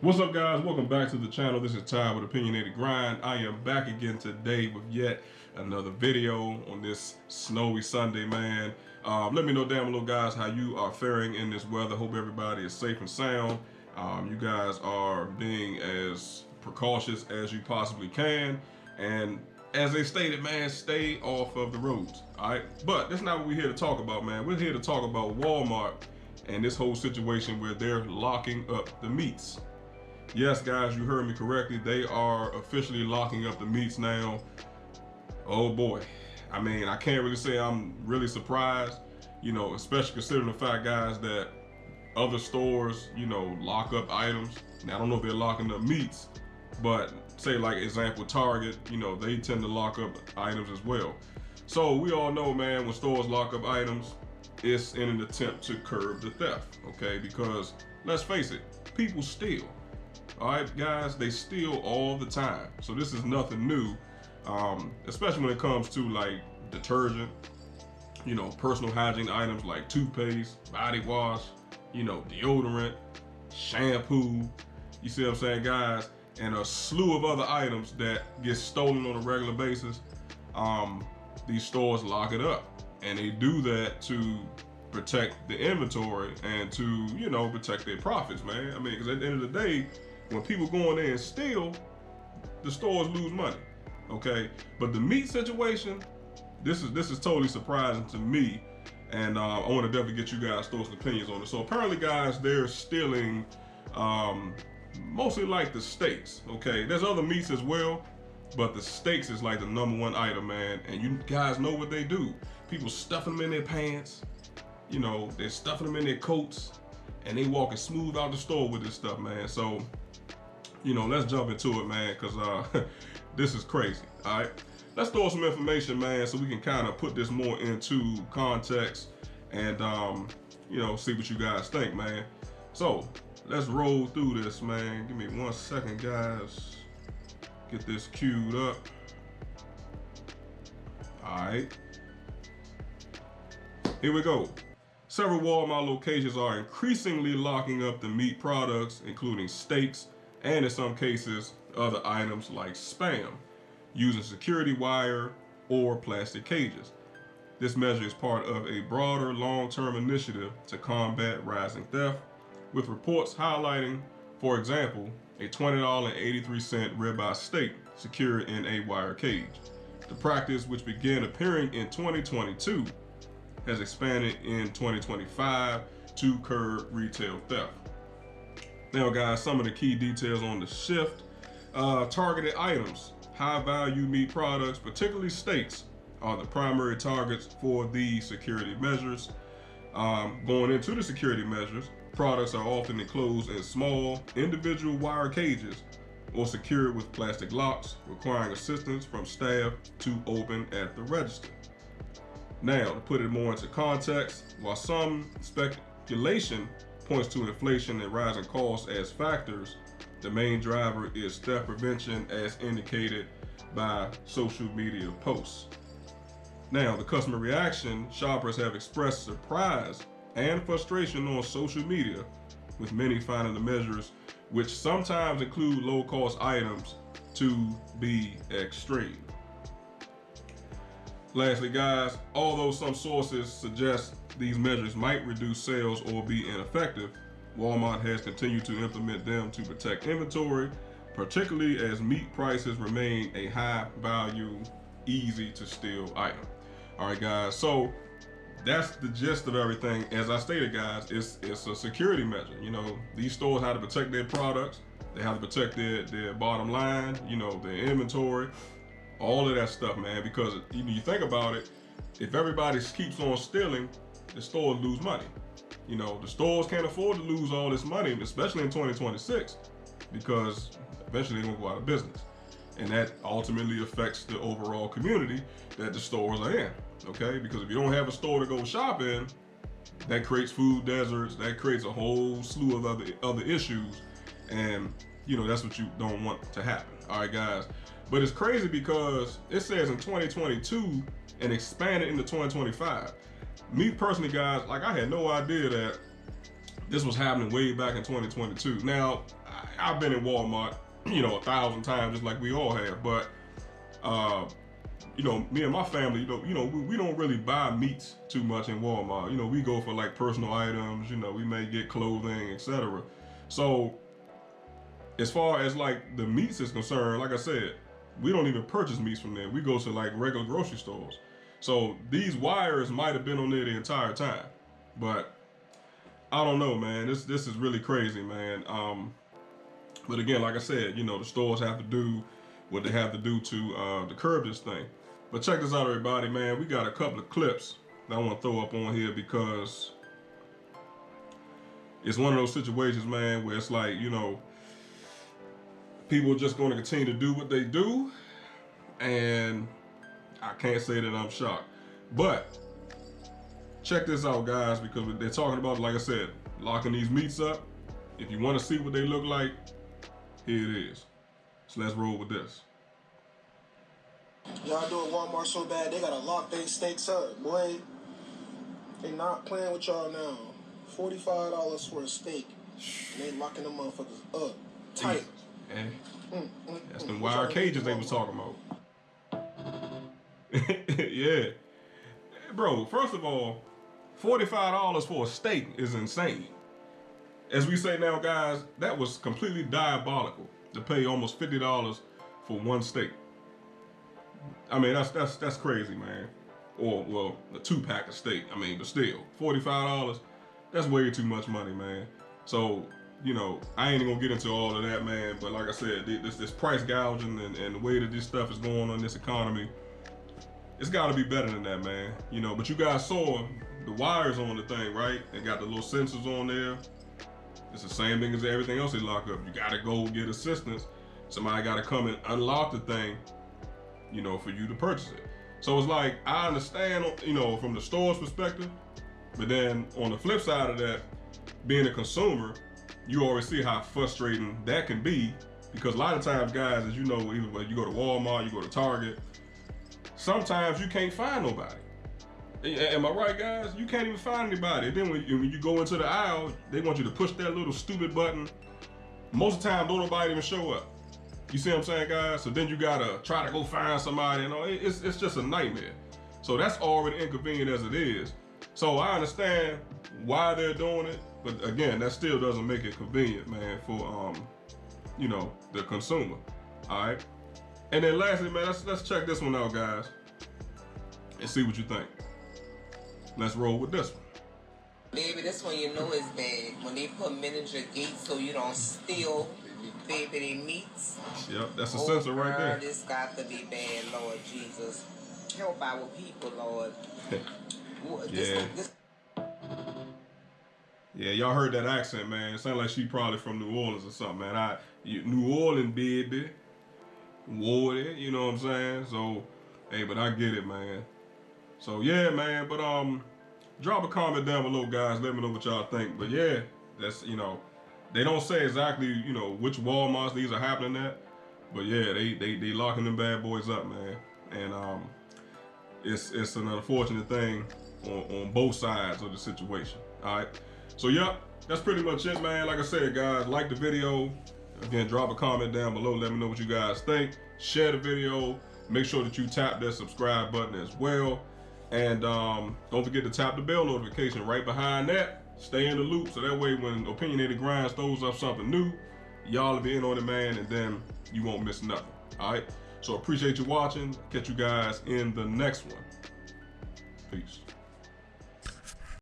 What's up, guys? Welcome back to the channel. This is Ty with Opinionated Grind. I am back again today with yet another video on this snowy Sunday, man. Let me know down below, guys, how you are faring in this weather. Hope everybody is safe and sound. You guys are being as precautious as you possibly can. And as they stated, man, stay off of the roads, all right? But that's not what we're here to talk about, man. We're here to talk about Walmart and this whole situation where they're locking up the meats. Yes, guys, you heard me correctly. They are officially locking up the meats now. Oh boy. I mean, I can't really say I'm really surprised, especially considering the fact, guys, that other stores, lock up items. Now, I don't know if they're locking up meats, but say like example, Target, they tend to lock up items as well. So we all know, man, when stores lock up items, it's in an attempt to curb the theft, okay? Because let's face it, people steal. All right, guys, they steal all the time. So this is nothing new, especially when it comes to like detergent, personal hygiene items like toothpaste, body wash, deodorant, shampoo. You see what I'm saying, guys? And a slew of other items that get stolen on a regular basis. These stores lock it up, and they do that to protect the inventory and to, protect their profits, man. I mean, because at the end of the day, when people go in there and steal, the stores lose money, okay? But the meat situation, this is totally surprising to me, and I want to definitely get you guys' thoughts and opinions on it. So apparently, guys, they're stealing mostly like the steaks, okay? There's other meats as well, but the steaks is like the #1 item, man. And you guys know what they do. People stuffing them in their pants, they're stuffing them in their coats, and they walking smooth out the store with this stuff, man. So, let's jump into it, man, because this is crazy, all right? Let's throw some information, man, so we can kind of put this more into context and, see what you guys think, man. So, let's roll through this, man. Give me 1 second, guys. Get this queued up. All right. Here we go. Several Walmart locations are increasingly locking up the meat products, including steaks, and in some cases, other items like Spam, using security wire or plastic cages. This measure is part of a broader long-term initiative to combat rising theft, with reports highlighting, for example, a $20.83 ribeye steak secured in a wire cage. The practice, which began appearing in 2022, has expanded in 2025 to curb retail theft. Now, guys, some of the key details on the shift. Targeted items, high-value meat products, particularly steaks, are the primary targets for these security measures. Going into the security measures, products are often enclosed in small, individual wire cages or secured with plastic locks, requiring assistance from staff to open at the register. Now, to put it more into context, while some speculation points to inflation and rising costs as factors, the main driver is theft prevention, as indicated by social media posts. Now, the customer reaction: shoppers have expressed surprise and frustration on social media, with many finding the measures, which sometimes include low-cost items, to be extreme. Lastly, guys, although some sources suggest these measures might reduce sales or be ineffective, Walmart has continued to implement them to protect inventory, particularly as meat prices remain a high-value, easy-to-steal item. All right, guys, so that's the gist of everything. As I stated, guys, it's a security measure. These stores have to protect their products. They have to protect their bottom line, their inventory, all of that stuff, man. Because you think about it, if everybody keeps on stealing, the stores lose money. The stores can't afford to lose all this money, especially in 2026, because eventually they're gonna go out of business. And that ultimately affects the overall community that the stores are in, okay? Because if you don't have a store to go shop in, that creates food deserts, that creates a whole slew of other issues, and that's what you don't want to happen. All right, guys. But it's crazy because it says in 2022 and expanded into 2025. Me personally, guys, like I had no idea that this was happening way back in 2022. Now, I've been in Walmart, you know, 1,000 times, just like we all have. But you know, me and my family, you know, we don't really buy meats too much in Walmart. You know, we go for like personal items. You know, we may get clothing, etc. So as far as like the meats is concerned, like I said, we don't even purchase meats from there. We go to like regular grocery stores. So these wires might have been on there the entire time, but I don't know, man. This is really crazy, man. But again, like I said, you know, the stores have to do what they have to do to curb this thing. But check this out, everybody, man. We got a couple of clips that I want to throw up on here because it's one of those situations, man, where it's like, you know, people are just going to continue to do what they do, and I can't say that I'm shocked. But check this out, guys, because they're talking about, like I said, locking these meats up. If you want to see what they look like, here it is. So let's roll with this. Y'all doing Walmart so bad, they gotta lock their steaks up, boy. They not playing with y'all now. $45 for a steak. And they locking them motherfuckers up. Tight. Hey, that's them wire cages they was talking about. Yeah. Bro, first of all, $45 for a steak is insane. As we say now, guys, that was completely diabolical to pay almost $50 for one steak. I mean, that's crazy, man. Or, well, a 2-pack of steak. I mean, but still, $45, that's way too much money, man. So, you know, I ain't gonna get into all of that, man. But like I said, this price gouging and the way that this stuff is going on in this economy, it's gotta be better than that, man. You know, but you guys saw the wires on the thing, right? They got the little sensors on there. It's the same thing as everything else they lock up. You gotta go get assistance. Somebody gotta come and unlock the thing, you know, for you to purchase it. So it's like, I understand, you know, from the store's perspective, but then on the flip side of that, being a consumer, you already see how frustrating that can be, because a lot of times, guys, as you know, even when you go to Walmart, you go to Target, sometimes you can't find nobody. Am I right, guys? You can't even find anybody. And then when you go into the aisle, they want you to push that little stupid button. Most of the time, don't nobody even show up. You see what I'm saying, guys? So then you gotta try to go find somebody, and it's just a nightmare. So that's already inconvenient as it is. So I understand why they're doing it, but again, that still doesn't make it convenient, man, for you know, the consumer. All right. And then lastly, man, let's check this one out, guys, and see what you think. Let's roll with this one. Baby, this one you know is bad. When they put miniature gates so you don't steal baby they meats. Yep, that's a sensor right there. This got to be bad, Lord Jesus. Help our people, Lord. Yeah. Yeah, y'all heard that accent, man. It sounds like she probably from New Orleans or something, man. New Orleans, baby. Water, you know what I'm saying? So, hey, but I get it, man. So, yeah, man. But, drop a comment down below, guys. Let me know what y'all think. But, yeah, that's, you know, they don't say exactly, you know, which Walmarts these are happening at. But, yeah, they locking them bad boys up, man. And, it's an unfortunate thing on both sides of the situation. All right. So, yeah, that's pretty much it, man. Like I said, guys, like the video. Again, drop a comment down below. Let me know what you guys think. Share the video. Make sure that you tap that subscribe button as well. And don't forget to tap the bell notification right behind that. Stay in the loop, so that way when Opinionated Grinds throws up something new, y'all will be in on it, man, and then you won't miss nothing. All right? So appreciate you watching. Catch you guys in the next one. Peace.